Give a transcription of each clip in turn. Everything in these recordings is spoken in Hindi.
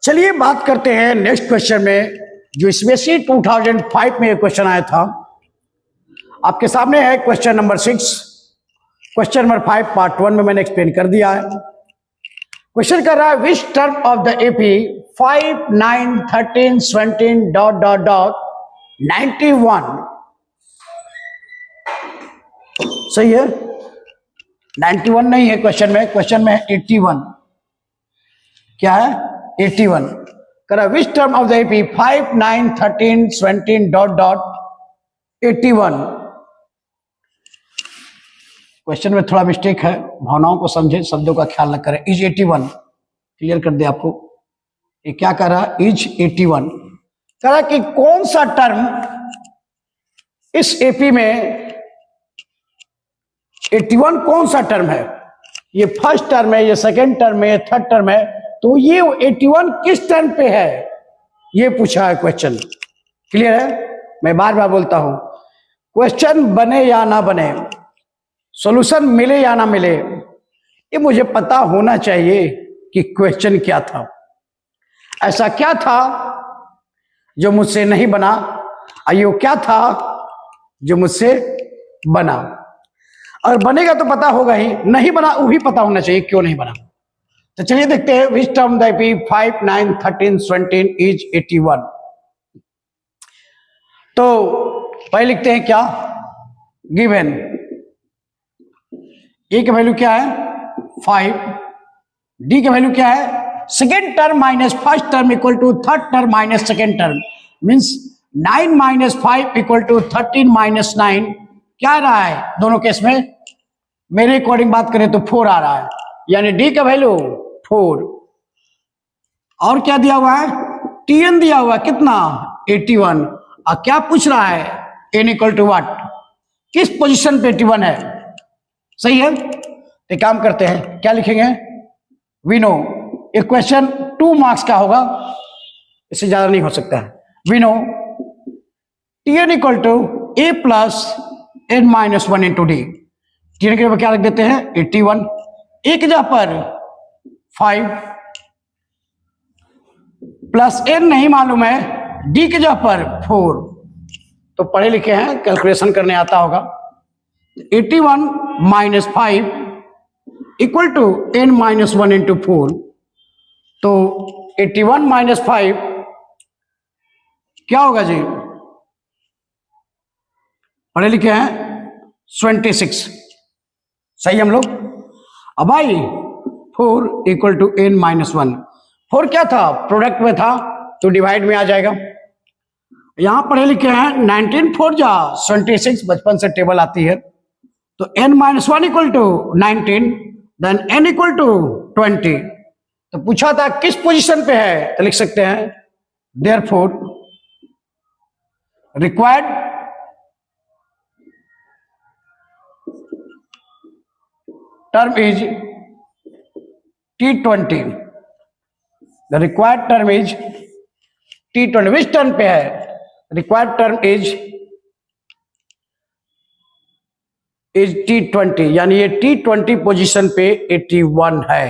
चलिए बात करते हैं नेक्स्ट क्वेश्चन में, जो स्पेशली 2005 में क्वेश्चन आया था। आपके सामने है question number 6। Question number 5 part 1 में मैंने एक्सप्लेन कर दिया है। क्वेश्चन कर रहा है which term of the AP 5, 9, 13, 17 dot dot dot 91 सही है। 91 नहीं है क्वेश्चन में, क्वेश्चन में 81। क्या है? 81 करा which term of the AP 5, 9, 13, 17 dot dot 81। Question में थोड़ा मिस्टेक है, भावनाओं को समझे, शब्दों का ख्याल न करें। इज 81 क्लियर कर दे आपको। ये क्या कर रहा है? इज 81 कह रहा कि कौन सा टर्म इस एपी में 81 कौन सा टर्म है? ये फर्स्ट टर्म है, ये सेकेंड टर्म है, ये थर्ड टर्म है, तो ये 81 किस टर्म पे है, ये पूछा है क्वेश्चन। क्लियर है? मैं बार बार बोलता हूं, क्वेश्चन बने या ना बने, सॉल्यूशन मिले या ना मिले, ये मुझे पता होना चाहिए कि क्वेश्चन क्या था, ऐसा क्या था जो मुझसे नहीं बना, अयो क्या था जो मुझसे बना। और बनेगा तो पता होगा ही, नहीं बना वो भी पता होना चाहिए क्यों नहीं बना। तो चलिए देखते हैं which term the AP 5, 9, 13, 17 is 81। तो पहले लिखते हैं क्या, गिवन ए की वैल्यू क्या है 5, डी की वैल्यू क्या है second term minus first term equal to third term minus second term, means 9 minus 5 equal to 13 minus 9। क्या आ रहा है दोनों केस में? मेरे अकॉर्डिंग बात करें तो 4 आ रहा है, यानी डी का वैल्यू 4। और क्या दिया हुआ है? टीएन दिया हुआ है कितना 81। और क्या पूछ रहा है? एन इक्वल टू व्हाट, किस पोजीशन पे 81 है। सही है। तो काम करते हैं, क्या लिखेंगे? वी नो, ये क्वेश्चन 2 मार्क्स का होगा, इससे ज्यादा नहीं हो सकता है। We know TN equal to A plus N minus 1 into D. TN के ऊपर क्या रख देते हैं 81, एक जगह पर 5 प्लस एन नहीं मालूम है, डी की जगह पर 4। तो पढ़े लिखे हैं, कैलकुलेशन करने आता होगा। 81 minus 5 equal to N minus 1 into 4। तो 81 माइनस 5 क्या होगा जी? पढ़े लिखे हैं 26। सही हम लोग। अब आई 4 इक्वल टू एन माइनस 1। 4 क्या था? प्रोडक्ट में था, तो डिवाइड में आ जाएगा। यहां पढ़े लिखे हैं 19 4 जा 26, बचपन से टेबल आती है। तो n minus 1 equal to 19, then n equal to 20। तो पूछा था किस पोजीशन पे है, तो लिख सकते हैं therefore required term is T20। The required term is T20। Which term पे है? रिक्वायर्ड टर्म इज T20, यानी ये T20 पोजीशन पे 81 है।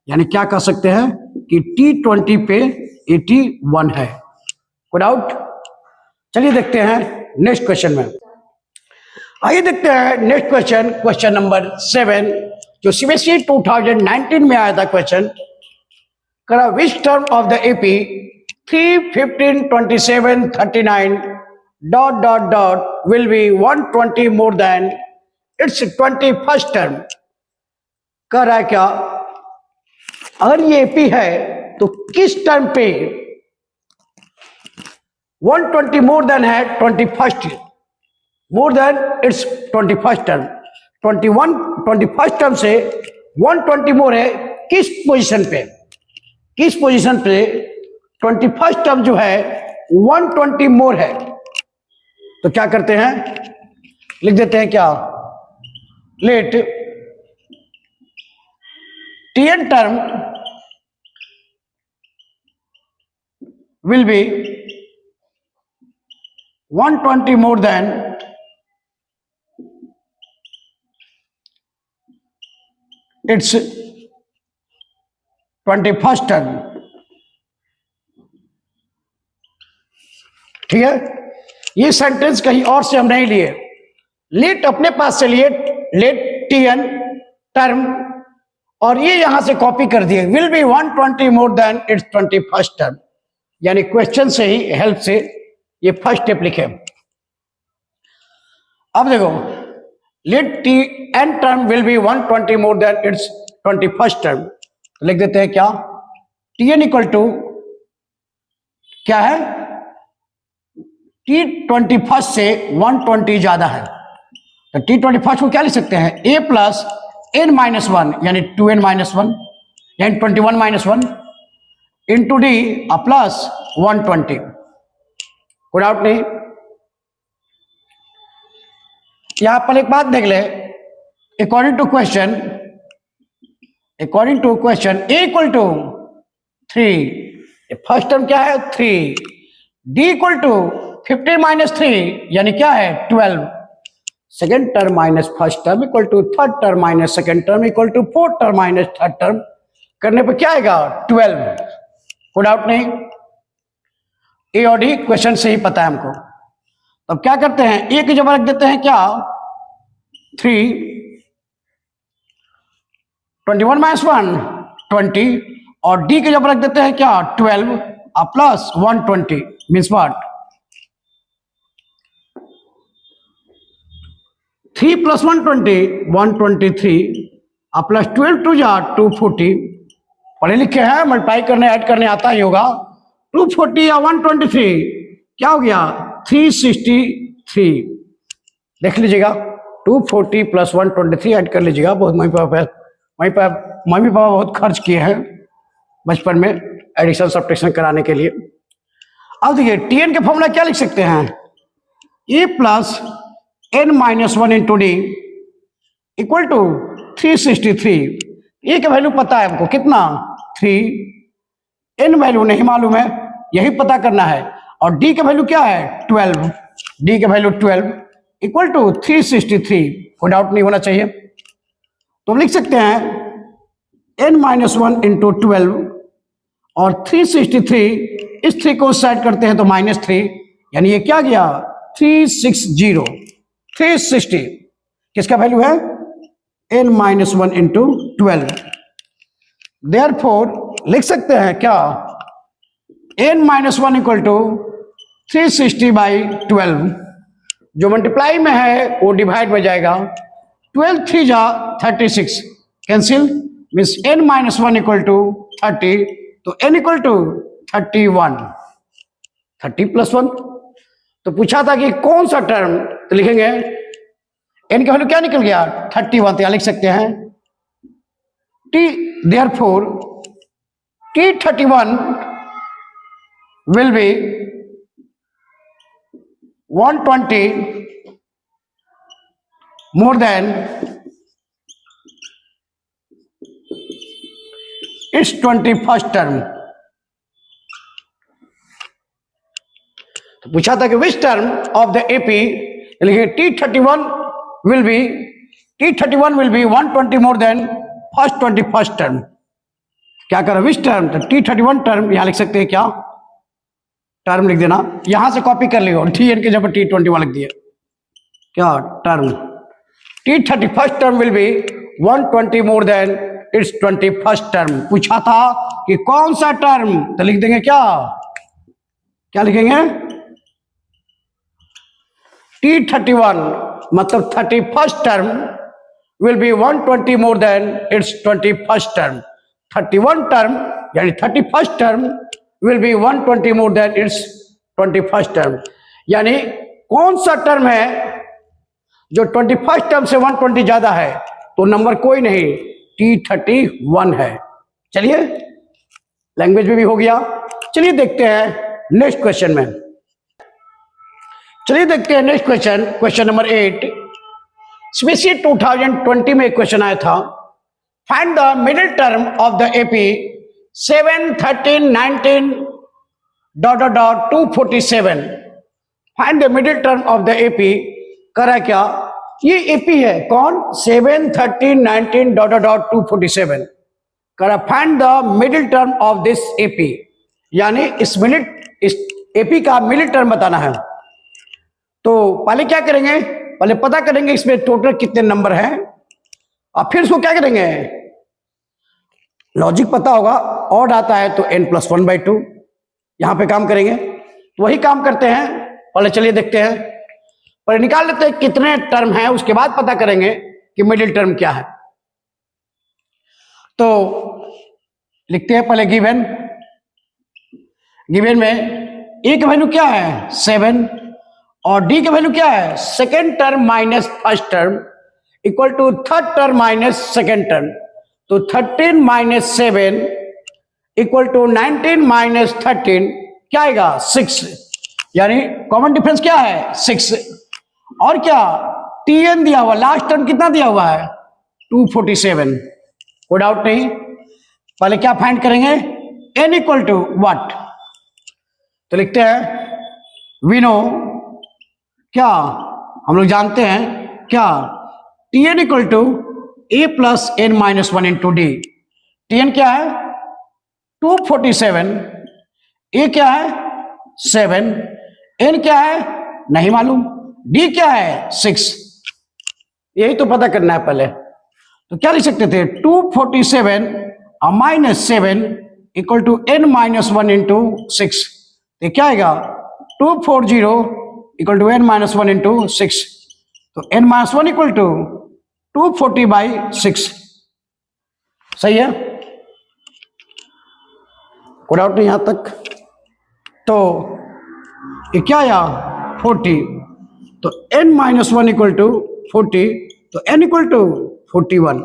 यानी क्या कह सकते हैं कि T20 पे 81 है। कोई डाउट? चलिए देखते हैं नेक्स्ट क्वेश्चन में। आइए देखते हैं नेक्स्ट क्वेश्चन, क्वेश्चन नंबर 7, जो सीबीएसई 2019 में आया था। क्वेश्चन करा which term of the AP 3, 15, 27, 39 dot dot dot will be 120 more than its 21st term. कह रहा है क्या, अगर ये एपी है तो किस टर्म पे 120 मोर देन है 21st, मोर than its 21st term. 21st term से 120 मोर है, किस पोजीशन पे? किस पोजीशन पे 21st टर्म जो है 120 मोर है? तो क्या करते हैं, लिख देते हैं क्या, let TN term will be 120 more than its 21st term. ठीक है, ये सेंटेंस कहीं और से हम नहीं लिए, लेट अपने पास से लिए, लेट टीएन टर्म, और ये यहां से कॉपी कर दिए, will be 120 more than its 21st term, यानी क्वेश्चन से ही हेल्प से ये फर्स्ट स्टेप लिखे। अब देखो, let T N term will be 120 more than its 21st term, तो लिख देते हैं क्या, टी एन इक्वल टू क्या है, टी 21st से 120 ज्यादा है, तो टी 21st को क्या लिख सकते हैं, ए प्लस एन माइनस 1 यानी 2n माइनस 1 यानी 21 माइनस 1 इंटू डी प्लस 120, कोई डाउट नहीं। यहां पर एक बात देख ले, according to question A equal to 3, first term क्या है 3, डी इक्वल टू 15 माइनस 3 यानी क्या है 12, second term minus first term equal to third term minus second term equal to fourth term minus third term, करने पर क्या आएगा 12, कोई डाउट नहीं। ए और डी क्वेश्चन से ही पता है हमको। अब क्या करते हैं, ए की जगह रख देते हैं क्या 3, 21 माइनस 1 20, और डी की जगह रख देते हैं क्या 12 plus 120 means what 3 plus 120 123 plus 12 टू जा 240, पढ़े लिखे हैं, मल्टीप्लाई करने ऐड करने आता ही होगा, 240 या 123 क्या हो गया 363, देख लीजिएगा 240 प्लस 123 ऐड कर लीजिएगा। बहुत मम्मी पापा बहुत खर्च किए हैं बचपन में एडिशन सब्ट्रैक्शन कराने के लिए। अब देखिए टी एन के फॉर्मूला क्या लिख सकते हैं, A plus N minus 1 into D equal to 363, A का वैल्यू पता है हमको कितना 3, एन वैल्यू नहीं मालूम है, यही पता करना है, और डी का वैल्यू क्या है 12, डी का वैल्यू 12 इक्वल टू 363, कोई डाउट नहीं होना चाहिए। तो लिख सकते हैं n माइनस 1 इंटू 12 और 363, इस 3 को साइड करते हैं तो -3, यानी ये क्या गया 360, किसका वैल्यू है n माइनस 1 इंटू 12, देयरफॉर लिख सकते हैं क्या n minus 1 equal to 360 by 12, जो मल्टीप्लाई में है वो डिवाइड में जाएगा, 12 3 जा 36 cancel means n minus 1 equal to 30, तो n इक्वल टू 31, 30 प्लस 1, तो पूछा था कि कौन सा टर्म, तो लिखेंगे n का वैल्यू क्या निकल गया 31, तो यहां लिख सकते हैं t, therefore t31 will be 120 more than its 21st term। तो पूछा था कि which term of the AP, लिखिए T31 will be 120 more than first 21st term, क्या करें विच टर्म, तो T31 टर्म यहां लिख सकते हैं क्या, टर्म लिख देना, यहां से कॉपी कर लियो, टी एन के जब T21 लिख दिए क्या term, T31st term will be 120 more than its 21st term. पूछा था कि कौन सा टर्म, तो लिख देंगे क्या लिखेंगे T31 मतलब 31st term will be 120 more than its 21st term, 31 term यानी 31st term will be 120 more than its 21st term, यानी कौन सा टर्म है जो 21st टर्म से 120 ज्यादा है, तो नंबर कोई नहीं T31 है। चलिए लैंग्वेज में भी हो गया। चलिए देखते हैं नेक्स्ट क्वेश्चन में, चलिए देखते हैं next question, question number 8। Specially 2020 में एक क्वेश्चन आया था, find the middle term of the AP 7 13 19 ... 247, find the middle term of the AP, करा क्या, ये एपी है कौन 7 13 19 ... 247, करा find the middle term of this AP, यानी इस एपी का मिडिल टर्म बताना है। तो पहले क्या करेंगे, पहले पता करेंगे इसमें टोटल कितने नंबर हैं और फिर इसको क्या करेंगे, लॉजिक पता होगा, ऑड आता है तो n+1/2 यहां पे काम करेंगे। तो वही काम करते हैं, पहले चलिए देखते हैं, पहले निकाल लेते हैं कितने टर्म है, उसके बाद पता करेंगे कि मिडिल टर्म क्या है। तो लिखते हैं पहले गिवन में ए की वैल्यू क्या है 7 और डी की वैल्यू क्या है second term minus first term equal to third term minus second term. तो 13 माइनस 7 इक्वल टू 19 माइनस 13 क्या आएगा 6, यानी कॉमन डिफरेंस क्या है 6। और क्या टीएन दिया हुआ, लास्ट टर्म कितना दिया हुआ है 247, कोई डाउट नहीं। पहले क्या फाइंड करेंगे n इक्वल टू व्हाट, तो लिखते हैं वी नो, क्या हम लोग जानते हैं क्या tn equal to a plus n minus 1 into D. tn क्या है 247, a क्या है 7, n क्या है नहीं मालूम, d क्या है 6, यही तो पता करना है पहले। तो क्या लिख सकते थे 247 और minus 7 equal to n minus 1 into 6, तो क्या आएगा 240 equal to n minus 1 into 6, तो n माइनस 1 इक्वल टू 240/6, सही है, कोई डाउट नहीं यहां तक। तो ये क्या आया 40, तो n माइनस 1 इक्वल टू 40, तो n इक्वल टू 41,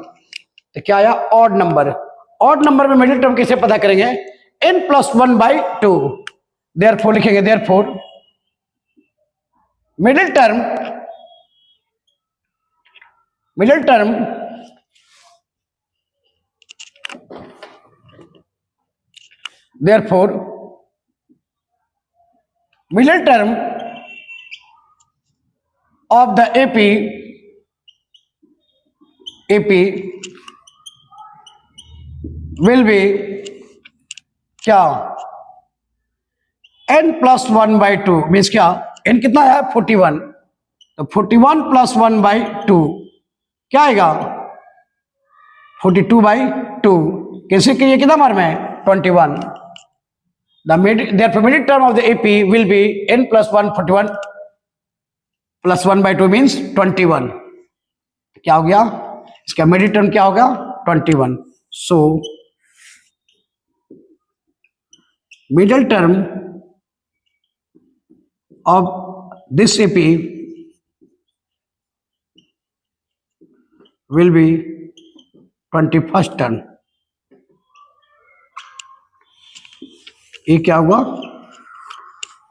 तो क्या आया ऑड नंबर। ऑड नंबर में मिडिल टर्म कैसे पता करेंगे n+1/2, देयरफॉर लिखेंगे therefore middle term therefore middle term of the AP will be क्या n+1/2, मीन्स क्या n कितना है 41, तो 41 + 1/2 क्या आएगा 42/2, कैसे कि ये कितना बार में 21। Therefore middle term of the AP will be n+1 41 + 1/2 means 21। क्या हो गया इसका मिडिल टर्म क्या होगा 21। सो middle term of this AP will be 21st term। ये क्या हुआ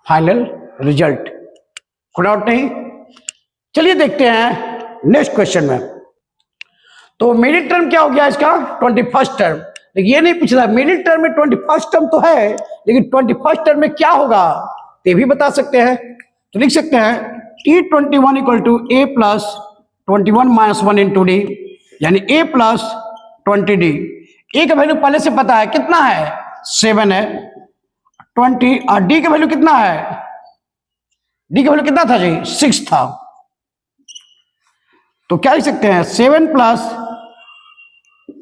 फाइनल रिजल्ट, कोई डाउट नहीं। चलिए देखते हैं नेक्स्ट क्वेश्चन में। तो मिडिल टर्म क्या हो गया इसका 21st टर्म, लेकिन ये नहीं पूछ रहा मिडिल टर्म में 21st टर्म तो है, लेकिन 21st टर्म में क्या होगा ये भी बता सकते हैं। तो लिख सकते हैं T21 equal to a plus 21 minus 1 into D, यानी a प्लस 20d। a का वैल्यू पहले से पता है कितना है 7 है, 20, और d का वैल्यू कितना है, d का वैल्यू कितना था जी 6 था। तो क्या लिख सकते हैं 7 +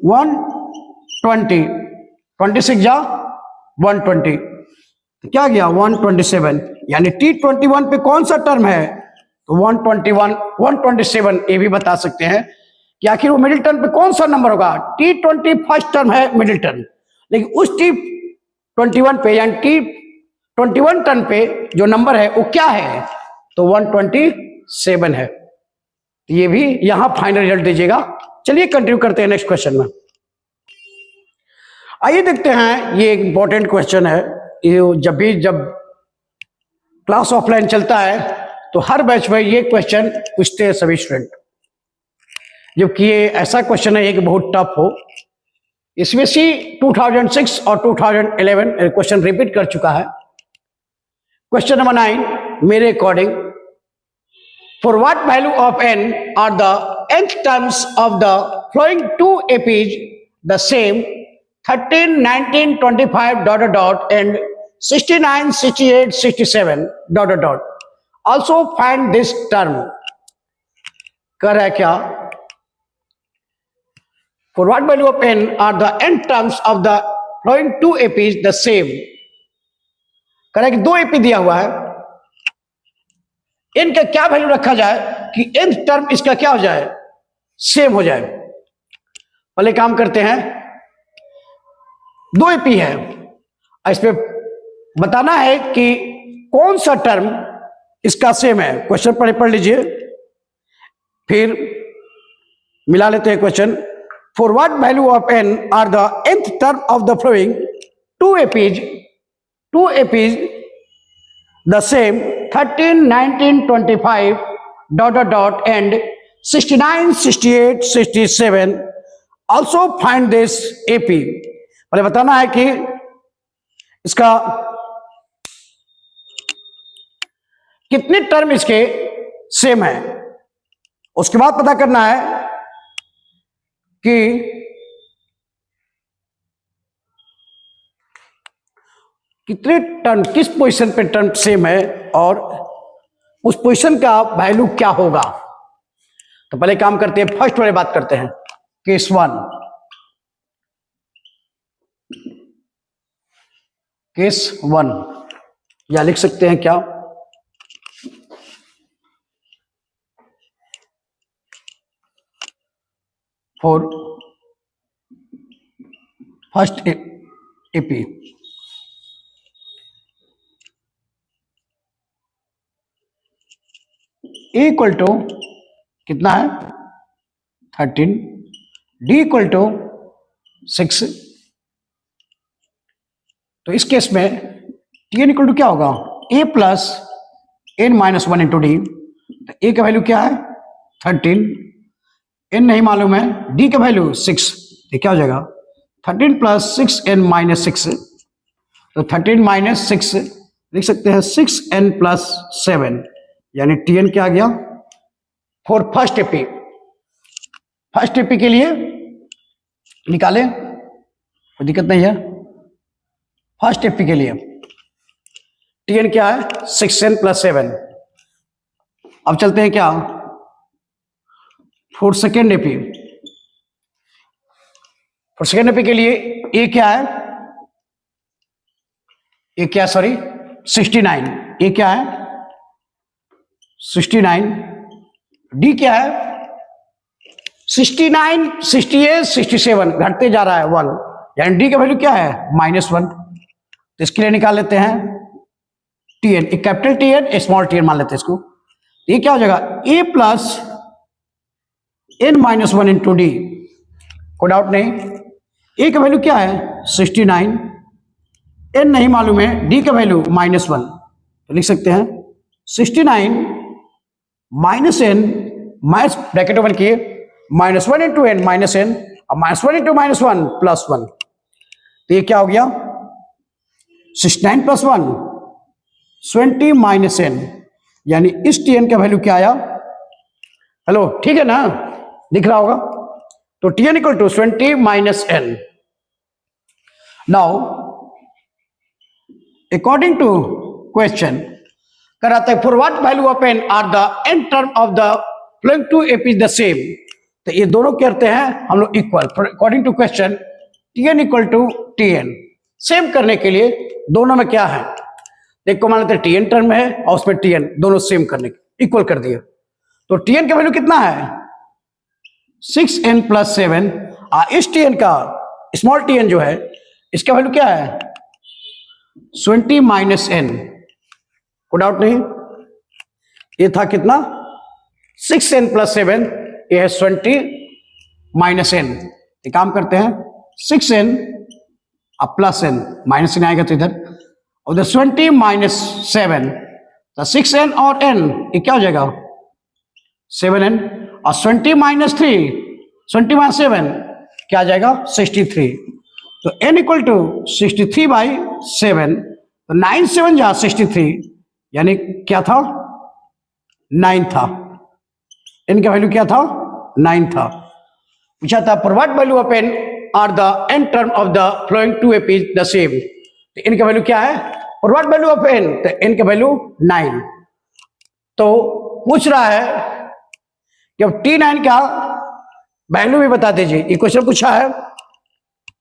120, 26 जा 120, तो क्या गया 127, यानी T21 पे कौन सा टर्म है तो 121 127। ये भी बता सकते हैं कि आखिर वो मिडिल टर्म पे कौन सा नंबर होगा। T20 फर्स्ट टर्म है मिडिल टर्म, लेकिन उस T21 पे यानी T21 टर्म पे जो नंबर है वो क्या है तो 127 है। ये भी यहां फाइनल रिजल्ट दीजिएगा। चलिए कंटिन्यू करते हैं नेक्स्ट क्वेश्चन में। आइए देखते हैं, ये एक इंपॉर्टेंट क्वेश्चन है। ये जब क्लास ऑफलाइन चलता है तो हर बैच में ये क्वेश्चन पूछते हैं सभी स्टूडेंट, जबकि ये ऐसा क्वेश्चन है कि बहुत टफ हो। इसमें से 2006 और 2011 क्वेश्चन रिपीट कर चुका है। क्वेश्चन नंबर 9 मेरे according, for what value of n are the nth terms of the following two APs the same 13, 19, 25 ... and 69, 68, 67 dot dot dot. Also find this term. कर रहा है क्या? For what value of n are the n terms of the following two APs the same? कह रहा है कि दो एपी दिया हुआ है, n का क्या वैल्यू रखा जाए कि n टर्म इसका क्या हो जाए, सेम हो जाए. पहले काम करते हैं. दो एपी है, इस पे बताना है कि कौन सा टर्म इसका सेम है. क्वेश्चन पढ़ लीजिए, फिर मिला लेते हैं question. For what value of n are the nth term of the following two APs the same 13, 19, 25 dot dot dot and 69, 68, 67. Also find this AP. पहले बताना है कि इसका कितने टर्म इसके सेम है. उसके बाद पता करना है कि कितने टर्म किस पोजीशन पे टर्म सेम है और उस पोजीशन का वैल्यू क्या होगा. तो पहले काम करते हैं, फर्स्ट वाले बात करते हैं. केस 1, केस 1 या लिख सकते हैं क्या, for first AP equal to कितना है 13, डी इक्वल टू 6. तो इस केस में टी एन इक्वल टू क्या होगा, A plus N minus 1 into D. A का वैल्यू क्या है 13, एन नहीं मालूम है, डी का वैल्यू 6. ये क्या हो जाएगा 13 प्लस 6n माइनस 6. तो 13 माइनस 6 लिख सकते हैं 6n प्लस 7, यानी tn क्या आ गया for first AP. First AP के लिए निकालें, कोई दिक्कत नहीं है. फर्स्ट एपी के लिए tn क्या है 6n प्लस 7. अब चलते हैं क्या for second AP. For second AP के लिए ए क्या है, ए क्या सॉरी 69, ए क्या है 69, डी क्या है 69, 68, 67 घटते जा रहा है 1, यानी डी का वैल्यू क्या है -1. तो इसके लिए निकाल लेते हैं टी एन, एक capital T N small T N मान लेते हैं इसको. ये क्या हो जाएगा A plus n minus 1 into D. कोई डाउट नहीं. ए का वैल्यू क्या है 69, n नहीं मालूम है, डी का वैल्यू -1. तो लिख सकते हैं 69 minus n minus bracket open किए -1 इंटू n माइनस n और -1 इंटू -1 प्लस 1. तो ये क्या हो गया 69 प्लस 1 20 माइनस n, यानी इस टी एन का वैल्यू क्या आया. हेलो ठीक है ना, दिख रहा होगा. तो T N equal to 20 minus n. Now according to question कराते हैं for what value of n are the n term of the following two AP the same. तो ये दोनों करते हैं हम लोग equal. According to question T N equal to T N. Same करने के लिए दोनों में क्या है, एक को मान लेते हैं टी एन टर्म है और उसमें टी एन, दोनों सेम करने के इक्वल कर दिए. तो टी एन का वैल्यू कितना है 6n प्लस 7. इस टी एन का स्मॉल टी एन जो है इसका वैल्यू क्या है 20 माइनस n. कोई डाउट नहीं. ये था कितना 6n प्लस 7, ये है 20 माइनस n. ये काम करते हैं 6n अब प्लस n, माइनस n आएगा तो इधर, और उधर 20 माइनस 7. तो 6n और n ये क्या हो जाएगा 7n, और 20 माइनस 3 20 माइनस 7 क्या आ जाएगा 63. तो n इक्वल टू 63 बाई 7. तो 9 7 जा 63, यानी क्या था 9 था. n का वैल्यू क्या था 9 था. पूछा था for what value of n are the n term of the following two APs the same. तो n का वैल्यू क्या है और व्हाट वैल्यू ऑफ एन, तो एन का वैल्यू 9। तो पूछ रहा है कि अब T9 का वैल्यू भी बता दीजिए। ये क्वेश्चन पूछा है,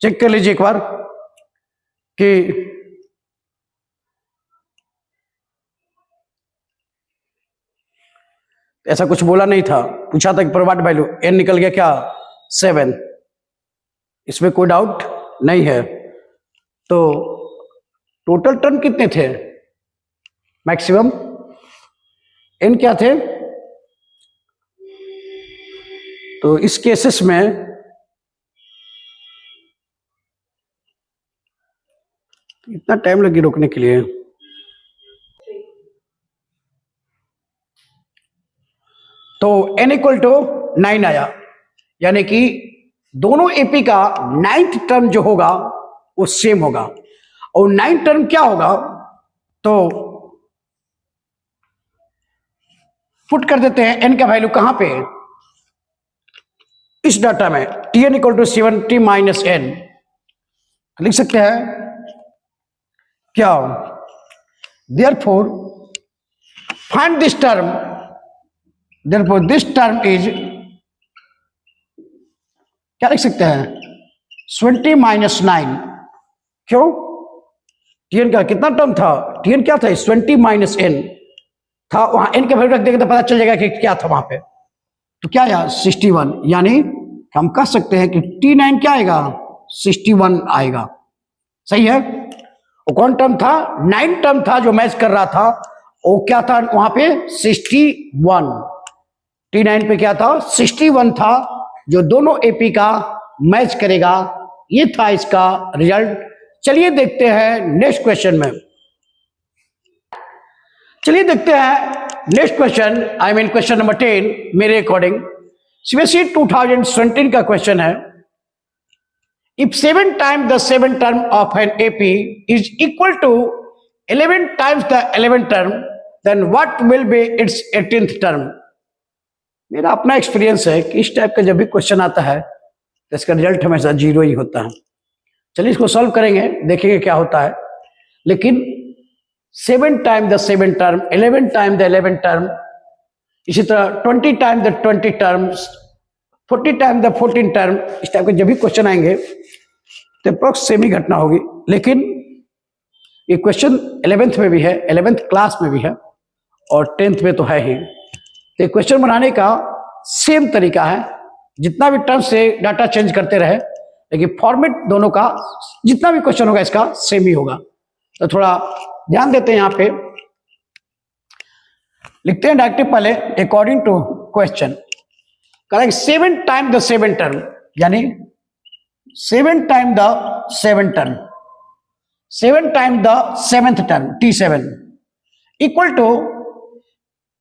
चेक कर लीजिए एक बार कि ऐसा कुछ बोला नहीं था, पूछा था कि व्हाट वैल्यू, एन निकल गया क्या 7, इसमें कोई डाउट नहीं है। तो टोटल टर्म कितने थे, मैक्सिमम एन क्या थे, तो इस केसेस में इतना टाइम लगी रोकने के लिए। तो n इक्वल टू 9 आया, यानी कि दोनों एपी का 9th टर्म जो होगा वो सेम होगा। और 9th टर्म क्या होगा, तो पुट कर देते हैं n का वैल्यू कहां पे, इस डाटा में Tn equal to 70 minus n लिख सकते हैं क्या, therefore find this term, therefore this term is, क्या लिख सकते हैं 20 माइनस 9। क्यों, Tn का कितना टर्म था, Tn क्या था 20 माइनस n था, वहां n का वैल्यू रख देंगे तो पता चल जाएगा कि क्या था वहां पे। तो क्या आया 61, यानी हम कह सकते हैं कि T9 क्या आएगा 61 आएगा। सही है। वो कौन टर्म था, 9 टर्म था जो मैच कर रहा था, वो क्या था वहां पे 61, T9 पे क्या था 61 था, जो दोनों एपी का मैच करेगा। ये था इसका रिजल्ट। चलिए देखते हैं नेक्स्ट क्वेश्चन में, चलिए देखते हैं next question, I mean question number 10 मेरे अकॉर्डिंग सीबीएसई 2017 का क्वेश्चन है। If 7 times the 7 term of N AP is equal to 11 times the 11 term, then what will be its 18th term. मेरा अपना एक्सपीरियंस है कि इस टाइप का जब भी क्वेश्चन आता है तो इसका रिजल्ट हमेशा 0 ही होता है। चलिए इसको सॉल्व करेंगे, देखेंगे क्या होता है। लेकिन 7 time the 7 term, 11 time the 11 term, इसी तरह 20 time the 20 terms, 40 time the 14 term, इस टाइप के जब भी क्वेश्चन आएंगे तो अप्रोक्स सेम ही घटना होगी। लेकिन ये क्वेश्चन 11th में भी है, 11th क्लास में भी है और 10th में तो है ही। तो क्वेश्चन बनाने का सेम तरीका है, जितना भी टर्म से डाटा चेंज करते रहे, लेकिन फॉर्मेट दोनों का जितना भी क्वेश्चन होगा इसका सेम ही होगा। तो थोड़ा ध्यान देते हैं, यहां पे लिखते हैं डायरेक्टिव पहले according to question. Correct 7 time the 7 term, यानी 7 time the 7 term, 7 time the 7th term T7 equal to,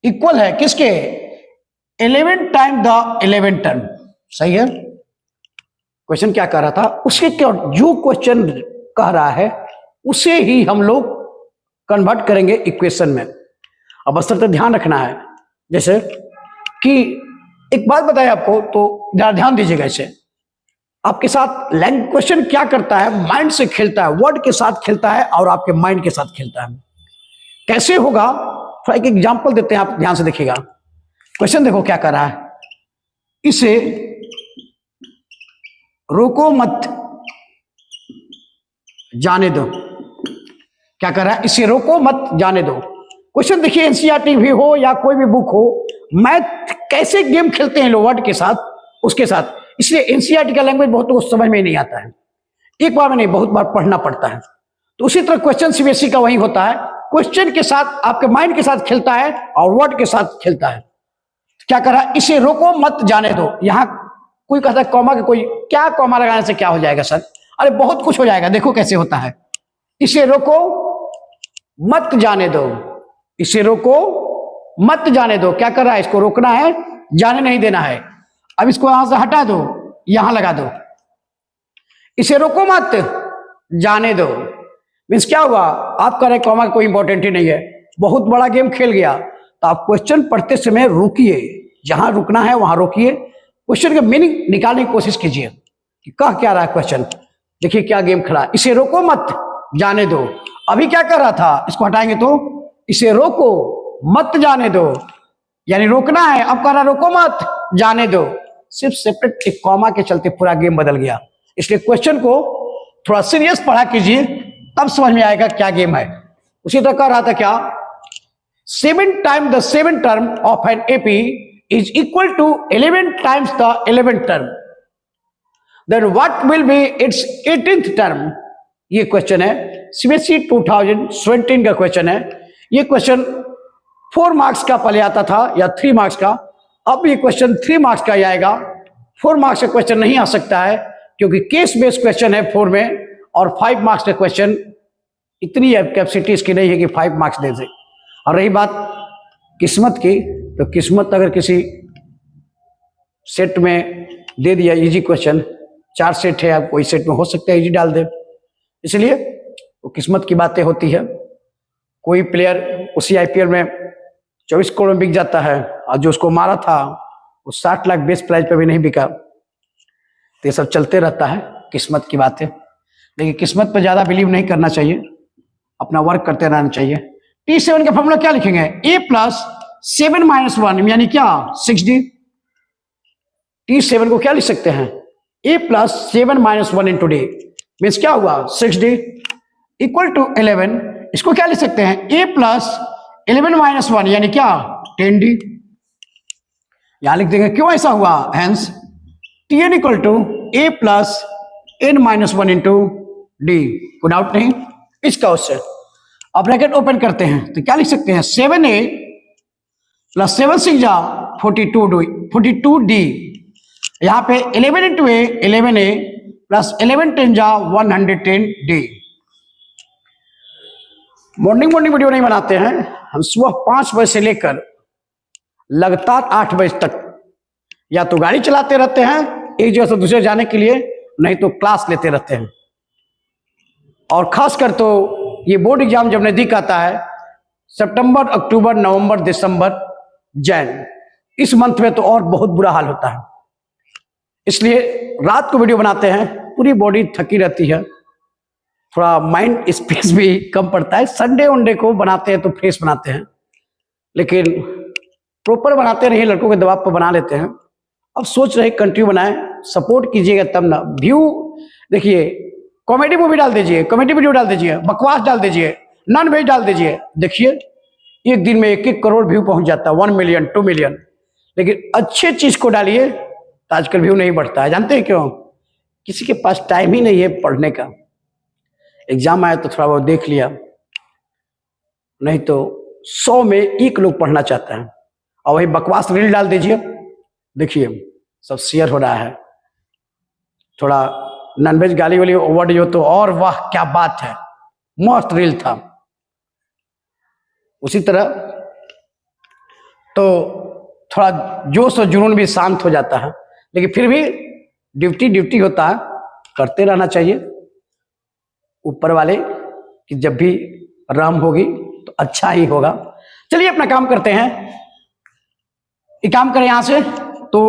equal है किसके 11 टाइम द 11 टर्म। सही है। क्वेश्चन क्या कह रहा था, उसके क्या जो क्वेश्चन कह रहा है उसे ही हम लोग कन्वर्ट करेंगे इक्वेशन में। अब बस तो ध्यान रखना है, जैसे कि एक बात बताया आपको तो ध्यान दीजिएगा। इसे आपके साथ लैंग्वेज क्वेश्चन क्या करता है, माइंड से खेलता है, वर्ड के साथ खेलता है और आपके माइंड के साथ खेलता है। कैसे होगा, थोड़ा एक एग्जांपल देते हैं, आप ध्यान से देखिएगा। क्वेश्चन देखो क्या कर रहा है, इसे रोको मत जाने दो। क्या कर रहा है, इसे रोको मत जाने दो। क्वेश्चन देखिए, एनसीईआरटी भी हो या कोई भी बुक हो, मैथ कैसे गेम खेलते हैं लोग वर्ड के साथ, उसके साथ, इसलिए एनसीईआरटी का लैंग्वेज बहुत कुछ समझ में नहीं आता है, एक बार में नहीं बहुत बार पढ़ना पड़ता है। तो उसी तरह क्वेश्चन सीबीएसई का वही होता है, क्वेश्चन के साथ आपके माइंड के साथ खेलता है और वर्ड के साथ खेलता है। क्या कर रहा है, इसे रोको मत जाने दो। यहां कोई कहता है कॉमा के, कोई क्या कॉमा लगाने से क्या हो जाएगा सर, अरे बहुत कुछ हो जाएगा। देखो कैसे होता है, इसे रोको मत जाने दो, इसे रोको मत जाने दो। क्या कर रहा है, इसको रोकना है, जाने नहीं देना है। अब इसको यहां से हटा दो, यहां लगा दो, इसे रोको मत जाने दो। मीन्स क्या हुआ, आप कह रहे कॉमा कोई इंपॉर्टेंट ही नहीं है, बहुत बड़ा गेम खेल गया। तो आप क्वेश्चन पढ़ते समय रुकिए, जहां रुकना है वहां रोकिए, क्वेश्चन का मीनिंग निकालने की कोशिश कीजिए कि कह क्या रहा है क्वेश्चन। देखिए क्या गेम खड़ा, इसे रोको मत जाने दो। अभी क्या कर रहा था, इसको हटाएंगे तो इसे रोको मत जाने दो, यानी रोकना है, अब कह रहा रोको मत जाने दो, सिर्फ सेपरेट एक कॉमा के चलते पूरा गेम बदल गया। इसलिए क्वेश्चन को थोड़ा सीरियस पढ़ा कीजिए, तब समझ में आएगा क्या गेम है। उसी तरह कह रहा था क्या, 7 times the 7th term of an AP is equal to 11 times the 11th term, then what will be its 18th term? ये क्वेश्चन है, CBSE 2017 का क्वेश्चन है। ये क्वेश्चन 4 मार्क्स का पहले आता था या 3 मार्क्स का, अब ये क्वेश्चन 3 मार्क्स का ही आएगा। 4 मार्क्स का क्वेश्चन नहीं आ सकता है क्योंकि केस बेस्ड क्वेश्चन है 4 में, और 5 मार्क्स का क्वेश्चन इतनी कैपेसिटी इसकी नहीं है कि 5 मार्क्स दे दे। और रही बात किस्मत की, तो किस्मत अगर किसी सेट में दे दिया इजी क्वेश्चन, 4 सेट है, आप कोई सेट में हो सकता है इजी डाल दे, इसलिए वो किस्मत की बातें होती है। कोई प्लेयर उसी IPL में 24 करोड़ में बिक जाता है, और जो उसको मारा था वो 60 लाख बेस्ट प्राइस पे भी नहीं बिका। तो ये सब चलते रहता है, किस्मत की बातें। लेकिन किस्मत पर ज्यादा बिलीव नहीं करना चाहिए, अपना वर्क करते रहना चाहिए। T7 का फॉर्मूला क्या लिखेंगे, A + 7 - 1 यानी क्या 6D। T7 को क्या लिख सकते हैं, A + 7 - 1 × D मीन्स क्या हुआ 6D इक्वल टू 11। इसको क्या लिख सकते हैं, A + 11 - 1 यानी क्या 10D। यहां लिख देंगे, क्यों ऐसा हुआ, hence Tn equal to A + n - 1 × D। कोई डाउट नहीं इसका उससे। अब ब्रैकेट ओपन करते हैं तो क्या लिख सकते हैं, 7A + 7 6 जा 42D। यहां पे 11 × A 11A + 11 10 जा 110D। मॉर्निंग वीडियो नहीं बनाते हैं हम, सुबह 5 बजे से लेकर लगातार 8 बजे तक या तो गाड़ी चलाते रहते हैं एक जगह से दूसरे जाने के लिए, नहीं तो क्लास लेते रहते हैं। और खासकर तो ये बोर्ड एग्जाम जब नजदीक आता है, सितंबर, अक्टूबर, नवंबर, दिसंबर, जैन, इस मंथ में तो और बहुत बुरा हाल होता है। इसलिए रात को वीडियो बनाते हैं, पूरी बॉडी थकी रहती है, थोड़ा माइंड स्पेस भी कम पड़ता है। संडे वनडे को बनाते हैं तो फ्रेश बनाते हैं, लेकिन प्रॉपर बनाते नहीं, लड़कों के दबाव पर बना लेते हैं। अब सोच रहे कंटिन्यू बनाएं, सपोर्ट कीजिएगा तब ना। व्यू देखिए, कॉमेडी मूवी डाल दीजिए, कॉमेडी वीडियो डाल दीजिए, बकवास डाल दीजिए, नॉन वेज डाल दीजिए, देखिए एक दिन में 1-1 करोड़ व्यू पहुंच जाता है, 1 मिलियन 2 मिलियन। लेकिन अच्छे चीज को डालिए तो आजकल व्यू नहीं बढ़ता है। जानते हैं क्यों, किसी के पास टाइम ही नहीं है पढ़ने का। एग्जाम आया तो थोड़ा बहुत देख लिया, नहीं तो 100 में 1 लोग पढ़ना चाहता है। और वही बकवास रील डाल दीजिए, देखिए सब शेयर हो रहा है। थोड़ा नॉनवेज गाली वाली वर्ड जो तो और वाह क्या बात है, मस्त रील था। उसी तरह तो थोड़ा जोश और जुनून भी शांत हो जाता है, लेकिन फिर भी ड्यूटी होता है, करते रहना चाहिए। ऊपर वाले कि जब भी राम होगी तो अच्छा ही होगा। चलिए अपना काम करते हैं, एक काम करें यहां से। तो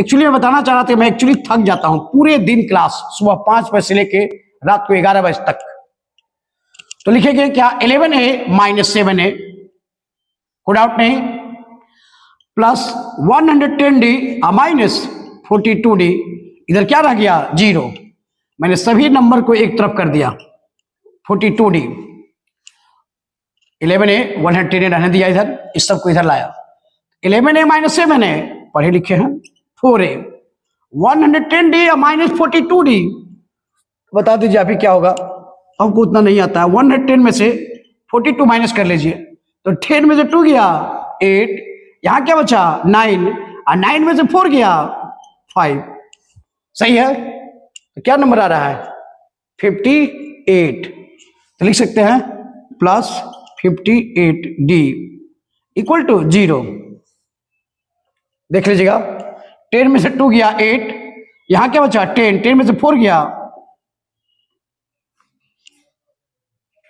एक्चुअली मैं बताना चाह रहा था, मैं एक्चुअली थक जाता हूं पूरे दिन क्लास, सुबह 5 बजे से लेके रात को 11 बजे तक। तो लिखेंगे क्या, 11A - 7A, कोई डाउट नहीं, प्लस 110D - 42D। इधर क्या रह गया 0, मैंने सभी नंबर को एक तरफ कर दिया। 42D 11A 110A रहने दिया, इधर इस सब को इधर लाया। 11A - 7A पढ़े लिखे हैं, 4A 110D - 42D। बता दीजिए अभी क्या होगा, हमको उतना नहीं आता है। 110 में से 42 माइनस कर लीजिए, तो 10 में से 2 गया 8, यहां क्या बचा 9, और 9 में से 4 गया 5। सही है, तो क्या नंबर आ रहा है 58। तो लिख सकते हैं प्लस 58D इक्वल टू 0। देख लीजिएगा, 10 में से 2 गया 8, यहां क्या बचा 10, 10 में से 4 गया,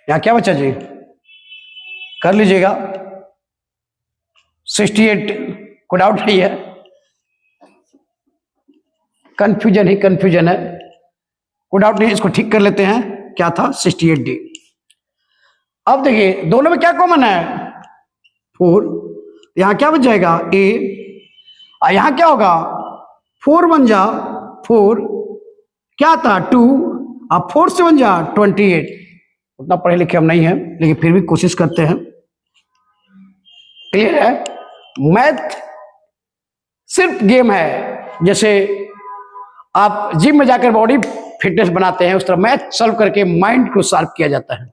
यहां क्या बचा जी, कर लीजिएगा 68। कोई डाउट नहीं है, कंफ्यूजन ही कंफ्यूजन है, कोई डाउट नहीं, इसको ठीक कर लेते हैं। क्या था 68D। अब देखिए दोनों में क्या कॉमन है 4, यहां क्या बच जाएगा a, और यहां क्या होगा 4 बन जा 4, क्या था 2, अब 4 से बन जा 28। उतना पढ़े लिखे हम नहीं हैं लेकिन फिर भी कोशिश करते हैं। क्लियर है? मैथ सिर्फ गेम है, जैसे आप जिम में जाकर बॉडी फिटनेस बनाते हैं, उस तरह मैथ सॉल्व करके माइंड को शार्प किया जाता है।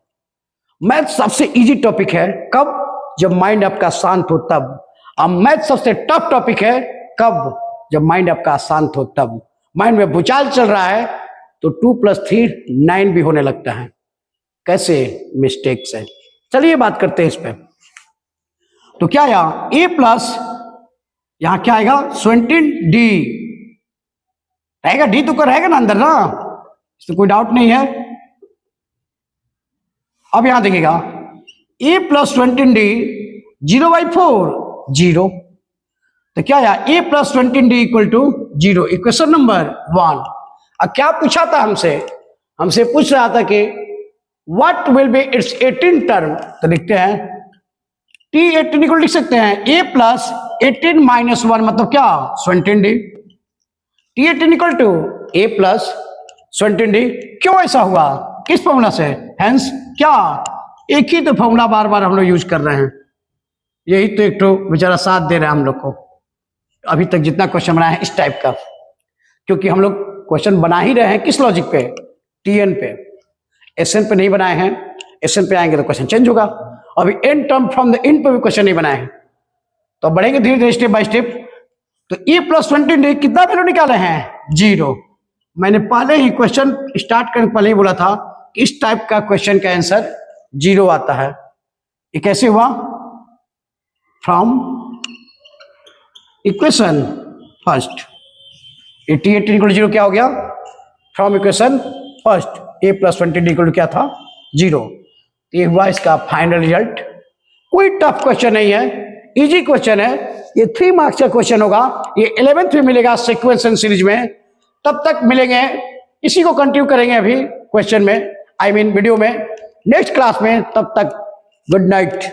मैथ सबसे इजी टॉपिक है कब? जब माइंड आपका शांत हो तब। अब मैथ सबसे टफ टॉपिक है कब? जब माइंड आपका शांत हो तब। माइंड में भूचाल चल रहा है तो 2 + 3 9 भी होने लगता है। कैसे? मिस्टेक्स है। चलिए बात करते हैं इस पे। तो क्या यहां a प्लस यहां क्या आएगा 17d रहेगा, d तो कर रहेगा ना अंदर ना, इसमें कोई डाउट नहीं है। अब यहां देखिएगा a + 17d 0/4 0, तो क्या आया a + 17d = 0। Equation number 1। अब क्या पूछा था हमसे पूछ रहा था कि what will be it's 18 term, तो लिखते हैं t18 को लिख सकते हैं a + 18 - 1 मतलब क्या 17d। t18 = a + 17d। क्यों ऐसा हुआ? किस फॉर्मूला से? हेंस क्या एक ही तो फॉर्मूला बार बार हम लोग यूज कर रहे हैं, यही तो एक तो बेचारा साथ दे रहा है हम लोग को अभी तक जितना क्वेश्चन बनाया है इस टाइप का, क्योंकि हम लोग क्वेश्चन बना ही रहे हैं किस लॉजिक पे? टीएन पे, एसएन पे नहीं बनाए हैं। एसएन पे आएंगे तो क्वेश्चन चेंज होगा। अभी N term from the end पे भी क्वेश्चन नहीं बनाए हैं, तो बढ़ेंगे धीरे धीरे स्टेप बाय स्टेप। तो a + 20 कितना वैल्यू निकाले हैं 0। मैंने पहले ही क्वेश्चन स्टार्ट करने पहले ही बोला था इस टाइप का क्वेश्चन का आंसर 0 आता है। ये कैसे हुआ? From equation first. 18 = 0 क्या हो गया? फ्रॉम इक्वेशन फर्स्ट a + 20 क्या था 0। ये हुआ इसका फाइनल रिजल्ट। कोई टफ क्वेश्चन नहीं है, इजी क्वेश्चन है। ये 3 मार्क्स का क्वेश्चन होगा। ये 11th में मिलेगा सीक्वेंस एंड सीरीज में। तब तक मिलेंगे, इसी को कंटिन्यू करेंगे अभी क्वेश्चन में, वीडियो में नेक्स्ट क्लास में। तब तक गुड नाइट।